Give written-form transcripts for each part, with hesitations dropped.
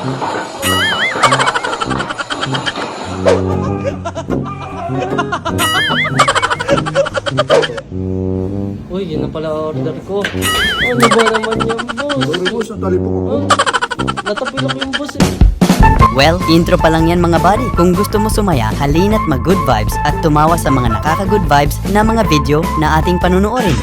Uy, yun na pala order ko. Ano ba naman yan, boss? Sorry boss, ang tali po ko. Natapilok yung boss eh. Well, intro pa lang yan mga buddy. Kung gusto mo sumaya, halina't mag-good vibes at tumawa sa mga nakaka-good vibes na mga video na ating panunuorin.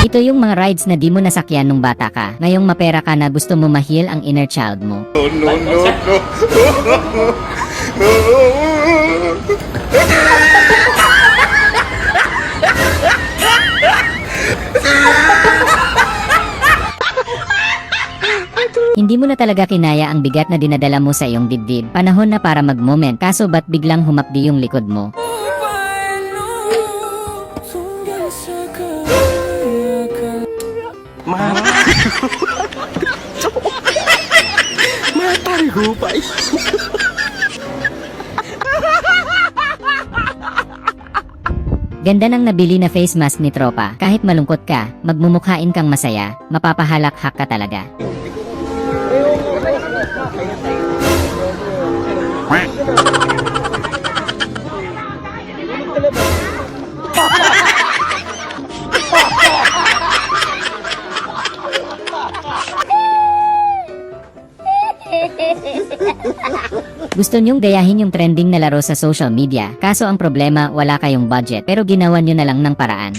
Ito yung mga rides na di mo nasakyan nung bata ka. Ngayong mapera ka na gusto mo ma-heal ang inner child mo. Hindi mo na talaga kinaya ang bigat na dinadala mo sa iyong dibdib. Panahon na para mag-moment, kaso ba't biglang humapdi yung likod mo? Matay ko pa eh. Ganda ng nabili na face mask ni Tropa. Kahit malungkot ka, magmumukhain kang masaya, mapapahalak-hak ka talaga. Gusto nyong gayahin yung trending na laro sa social media, kaso ang problema wala kayong budget, pero ginawa nyo na lang ng paraan.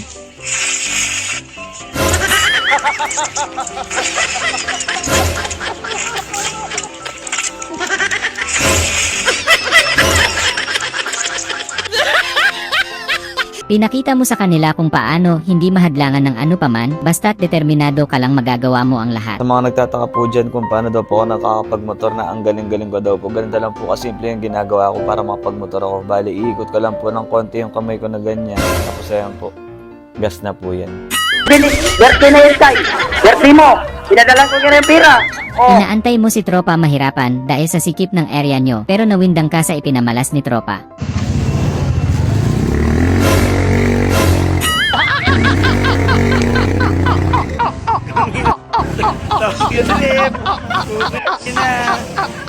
Pinakita mo sa kanila kung paano hindi mahadlangan ng ano paman, basta't determinado ka lang magagawa mo ang lahat. Sa mga nagtataka po dyan kung paano daw po ako nakakapagmotor na ang galing-galing ko daw po. Ganun lang po kasimple yung ginagawa ko para makapagmotor ako. Bali, iikot ko lang po ng konti yung kamay ko na ganyan. Tapos ayan po, gas na po yan. Birthday na yun, Tay. Birthday mo. Pinadala ko ka ng pera. Inaantay mo si Tropa mahirapan dahil sa sikip ng area nyo, pero nawindang ka sa ipinamalas ni Tropa.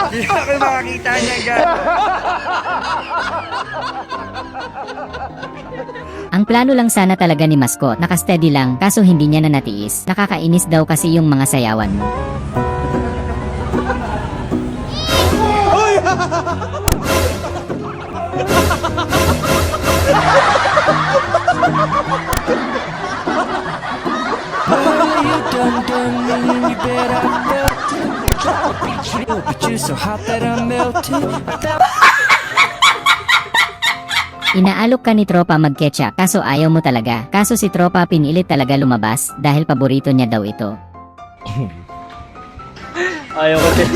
Hindi ako makakita niya agad. Ang plano lang sana talaga ni Mascot, nakasteady lang, kaso hindi niya na natiis. Nakakainis daw kasi yung mga sayawan mo. Inaalok ka ni Tropa mag-ketchup, kaso ayaw mo talaga. Kaso si Tropa pinilit talaga lumabas dahil paborito niya daw ito. Ayaw ko din.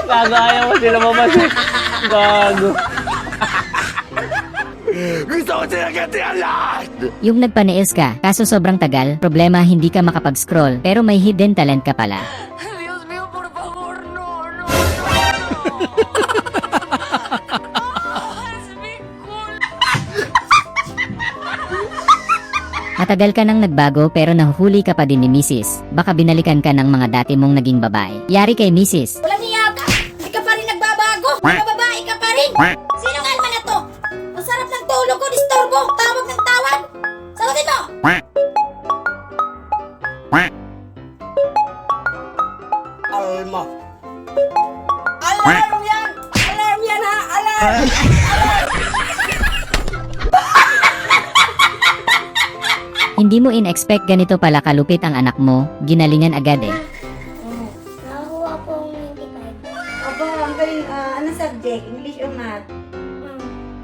Gago, ayaw ko sila mamasi. Gago. Gusto ko sila gantihan lahat. Yung nagpa-nails ka, kaso sobrang tagal, problema hindi ka makapag-scroll, pero may hidden talent ka pala. Dios mío, por favor, no, no, no. Es mi culpa. Matagal ka nang nagbago pero nahuhuli ka pa din ni Mrs. Baka binalikan ka ng mga dati mong naging babae. Yari kay Mrs. Walang niya ka. Hindi ka pa rin nagbabago. Mababae ka pa rin. Sino nga naman na to? Ang sarap ng tulog ko, disturbo. Tawag ng tawag. Sagutin mo. Alma. Alarm yan. Alarm yan ha. Alarm. Hindi mo in-expect ganito pala kalupit ang anak mo, ginalingan agad eh. Nakakuha po ang 95. Aba, ang galing. Ano subject? English or math?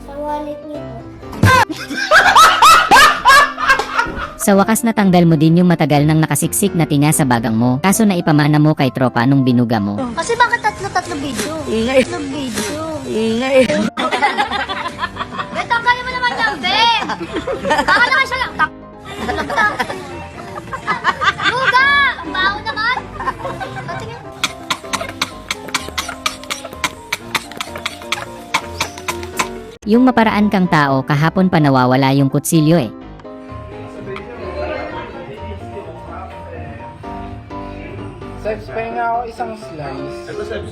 Sa wallet niyo po. Sa wakas natanggal mo din yung matagal nang nakasiksik na tinga sa bagang mo, kaso naipamana mo kay Tropa nung binuga mo. Kasi bakit tatlo video? Ingay. Tatlo video. Ingay. Beto, kaya mo naman yan, be. Baka naman siya lang. Luga! Ang baho naman. Yung maparaan kang tao, kahapon pa nawawala yung kutsilyo eh. Sebs, pahinga ako isang slice. Ito, Sebs.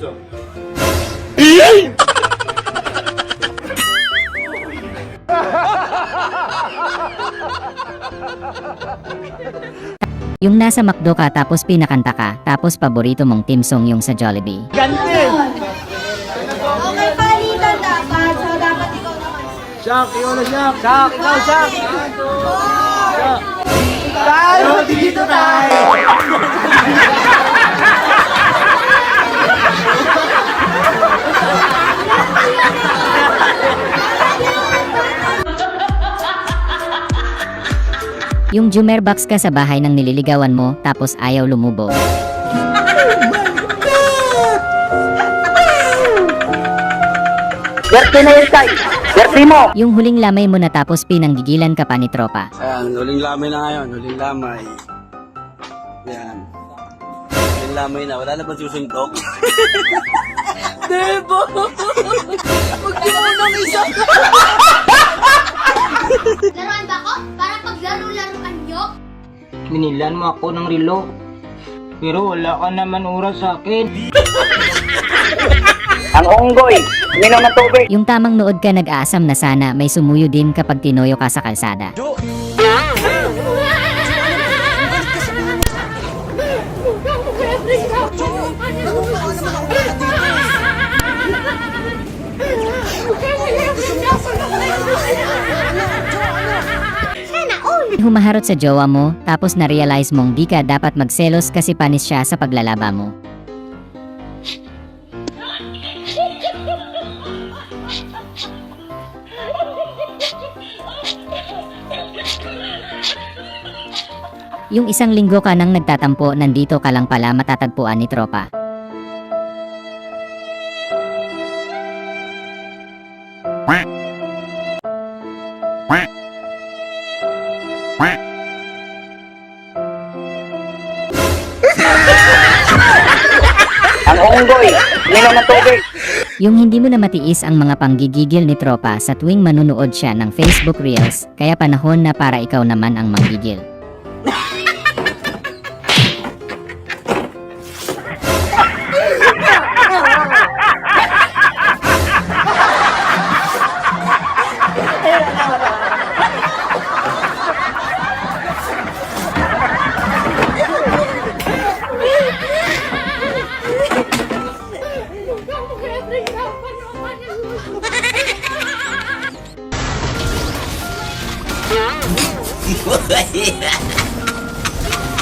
Yung nasa McDo ka tapos pinakanta ka, tapos paborito mong team song yung sa Jollibee. Okay, palitan dapat. So, dapat ikaw naman. Shak, ikaw na Shak. Shak, ikaw Shak. Tayo dito tayo! Yung Jumerbox ka sa bahay ng nililigawan mo, tapos ayaw lumubog. Swerte na yun, Tay. Swerte mo. Yung huling lamay mo na tapos pinanggigilan ka pa ni tropa. Ayan, huling lamay na ngayon, huling lamay. Yan. Huling lamay na, wala na bang susuntok? Debo! Huwag niyo unang isa! Laruan ba ako? Para paglaro-laruan nyo? Minilan mo ako ng relo. Pero wala ka naman oras sa akin. Ang unggoy, uminom ng tubig. Yung tamang nood ka nag-aasam na sana may sumuyo din kapag tinoyo ka sa kalsada. Humaharot sa jowa mo, tapos na-realize mong di ka dapat magselos kasi panis siya sa paglalaba mo. Yung isang linggo ka nang nagtatampo, nandito ka lang pala matatagpuan ni tropa. Ang unggoy, uminom ng tubig. Yung hindi mo na matiis ang mga panggigigil ni tropa sa tuwing manunood siya ng Facebook Reels, kaya panahon na para ikaw naman ang manggigil.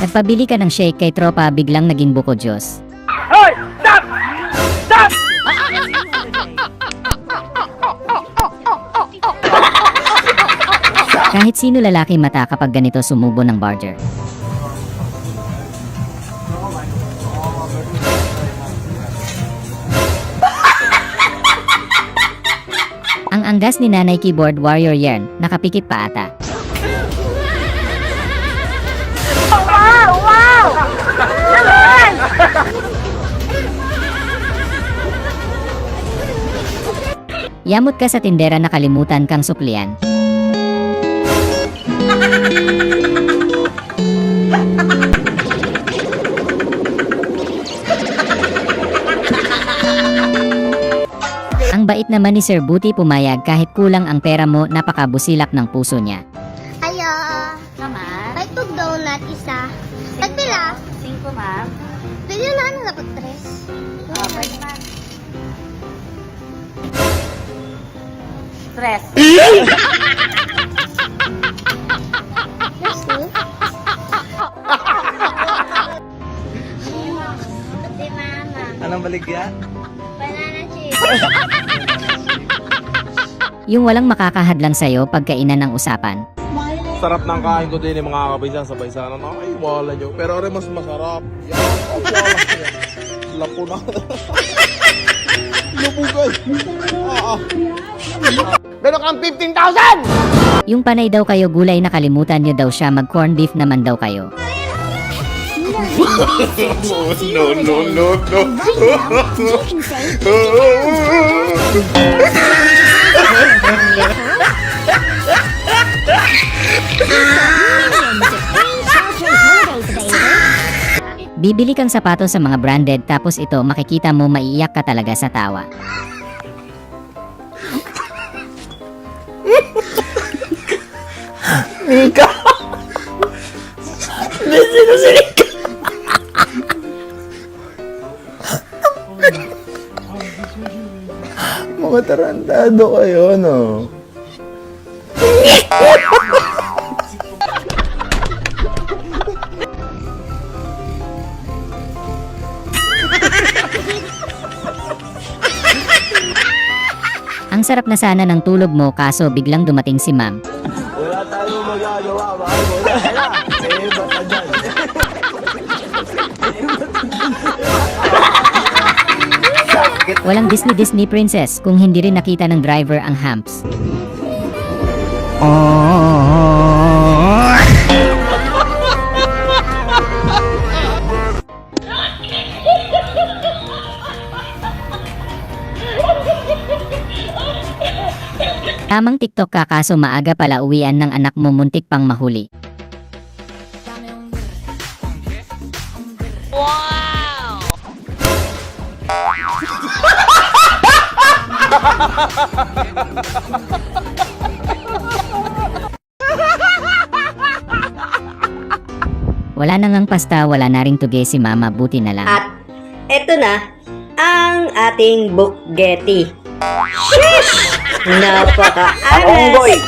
Nagpabili ka ng shake kay tropa, biglang naging buko Diyos. Hoy! Stop! Stop! Kahit sino lalaki mata kapag ganito sumubo ng barger. Ang anggas ni Nanay Keyboard Warrior Yarn, nakapikit pa ata. Yamot ka sa tindera, nakalimutan kang suklian. Ang bait naman ni Sir Buti, pumayag kahit kulang ang pera mo, napakabusilak ng puso niya. Ayo. Mama? May tug donut isa. Tagpila? 5, ma'am. Pwede na ano na pag-tres? Pwede, ma'am. Tres. Merci. Ate, mama. Anong baligya? Banana chips. Yung walang makakahadlang sa'yo pagkainan ng usapan. Sarap ng kain ko din yung mga kapaysan sa paisanan. Ay, wala nyo. Pero rin mas masarap. Yan, wala siya. Lapo na. Lubugay. Meron kang 15,000! Yung panay daw kayo gulay, nakalimutan nyo daw siya, mag corn beef naman daw kayo. No. Bibili kang sapatos sa mga branded tapos ito makikita mo maiiyak ka talaga sa tawa. Mika! Sinusinig ka! Mga tarantado kayo, no? Ang sarap na sana ng tulog mo kaso biglang dumating si ma'am. Wala tayong magagawa, mahal mo. Wala na. Eh, baka dyan. Walang Disney princess kung hindi rin nakita ng driver ang humps. Tamang TikTok ka kaso maaga pala uwian ng anak mo muntik pang mahuli. Wala na ngang pasta, wala na ring tuge si mama, buti na lang. At eto na ang ating bukgeti. Sheesh! Napaka-alas!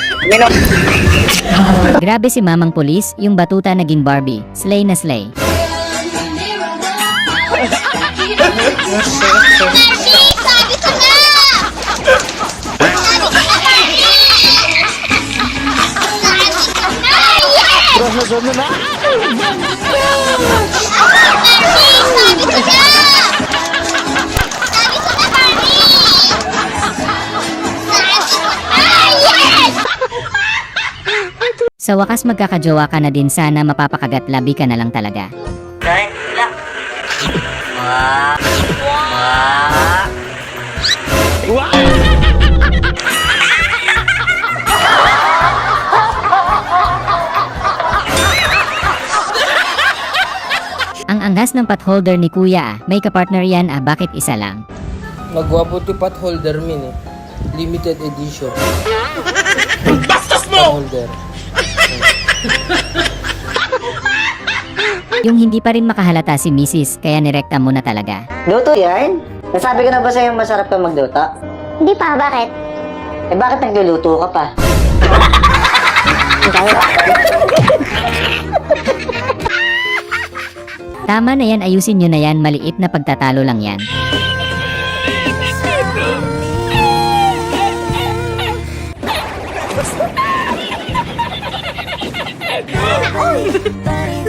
Grabe si mamang pulis, yung batuta naging Barbie. Slay na slay. Sa wakas magkakajowa ka na din, sana mapapakagat labi ka na lang talaga. Ang angas ng potholder ni kuya may kapartner yan bakit isa lang? Magwapo ti pot holder min eh. Limited edition. Bastos mo! Holder. Yung hindi pa rin makahalata si Mrs. kaya nirekta mo na talaga. Luto yan? Nasabi ko na ba sa'yo masarap ka magluto? Hindi pa, bakit? Eh bakit nagluluto ka pa? Tama na yan, ayusin nyo na yan, maliit na pagtatalo lang yan.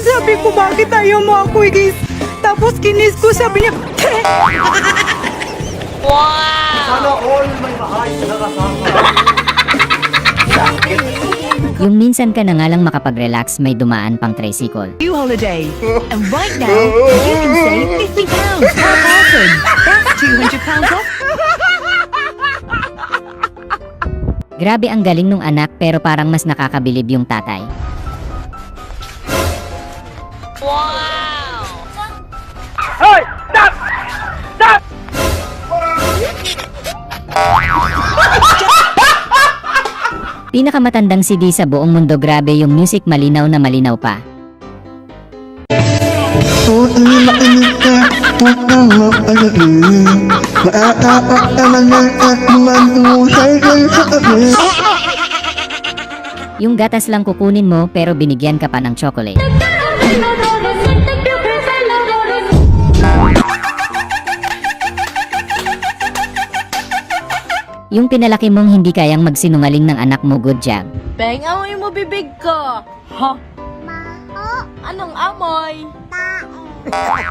Sabi ko, bakit ayaw mo ako igis? Tapos kinis ko, sabi niya, Yung minsan ka na nga lang makapag-relax, may dumaan pang tricycle. you holiday. And right now, you can save £50 per person. That's £200 off. Grabe ang galing nung anak pero parang mas nakakabilib yung tatay. Pinakamatandang CD sa buong mundo, grabe yung music, malinaw na malinaw pa. Yung gatas lang kukunin mo pero binigyan ka pa ng chocolate. Yung pinalaki mong hindi kayang magsinungaling ng anak mo, good job. Beng, amoy mo bibig ko. Ha? Anong amoy? Tae.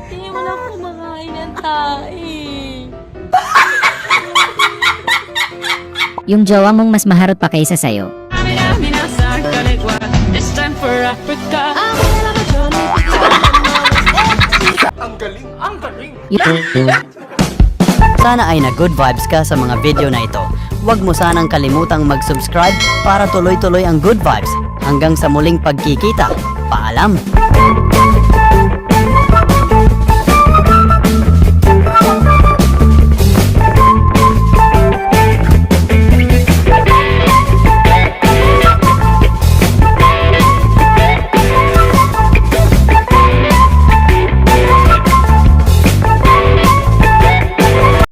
Hindi mo lang kumakain ng tae. Yung jowa mong mas maharot pa kaysa sayo. It's time for Africa. Ang galing, ang galing! Sana ay na good vibes ka sa mga video na ito. Huwag mo sanang kalimutang mag-subscribe para tuloy-tuloy ang good vibes. Hanggang sa muling pagkikita. Paalam!